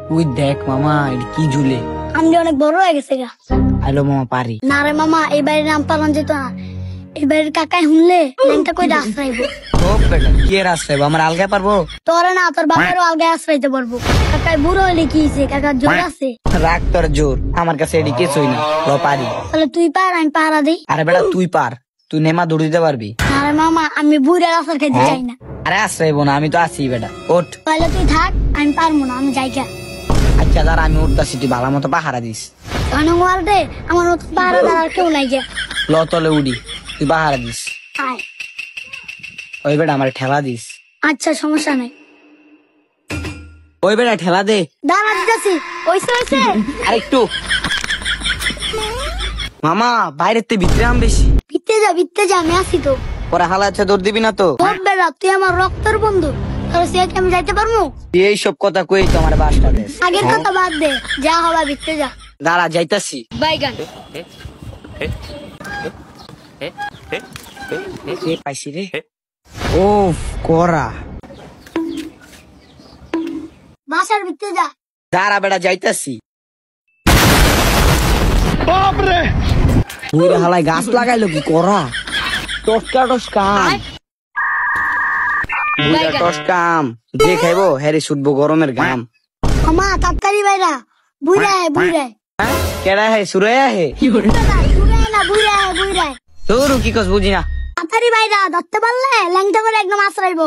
তুই দেখ মামা এটা কি ঝুলে। আমি অনেক বড় হয়ে গেছে গা। আলো মামা পারি না রে মামা, এই বাড়ির নাম পালন যেত না। এই বাড়ির কাকাই শুনলে ল্যাংটা কই আশ্রাইব। ও বেটা কে রাস্তায় আমার আলগা পারবো? তোরে না, তোর বাপেরও আলগায় আশ্রাইতে পারবো। কাকাই বুড়ো হইলে কি হইছে, কাকার জোর আছে। রাগ তোর জোর, আমার কাছে এটি কিছুই না, ল পারি। তাহলে তুই পার, আমি পাহারা দিই। আরে বেটা তুই পার, তুই নেমা দৌড় দিতে পারবি। না রে মামা, আমি বুড়ে আসার খাইতে চাই না। আরে আশ্রাইব না, আমি তো আছি বেটা, ওঠ। তাহলে তুই থাক, আমি পারবো না, আমি যাই গা। আচ্ছা দাঁড়া আমি উঠতাছি, তুই ভালো মতো পাহারা দিস। ধনওয়ালটে আমার মতো পাহারা দেওয়ার কেউ নাই গা। ল তলে উড়ি, তুই পাহারা দিস। আয়। ওই বেটা আমার ঠেলা দিস। আচ্ছা সমস্যা নাই। ওই বেটা ঠেলা দে। দাঁড়া দিতেছি। ওইসে ওইসে। আরেকটু। মামা বাইরের তে ভিতরে আম বেশি। ভিত্তে যা, আমি আসি তো। পরে হালা আছে দৌড় দিবি না তো? তোর বেড়া, তুই আমার রক্তের বন্ধু, তাহলে সে কি আমি যাইতে পারবো? এই সব কথা কই তো আমার বাসটা দেশ। আগের কথা বাদ দে, যা হবা ভিত্তে যা। দাঁড়া যাইতাছি। বাইগান। পাইছি রে। ও করা। বাসার ভিত্তে যা। দাঁড়া বেটা যাইতাছি। বুইরা হালাই গাছ লাগাইলো কি করা? টসকা টসকাম। বুইরা টসকাম। যে খাইবো হ্যারি ছুটবো গরমের ঘাম। আমা তাড়াতাড়ি বাইরা, বুইরায় বুইরায়। হ্যাঁ? কেডা হে সুরাইয়া হে? বুইরায় না, বুইরায় বুইরায়। তোর কি কস বুঝি না। তাড়াতাড়ি বাইরা, ধরতে পারলে ল্যাংটা করে একদম আশ্রাইবো।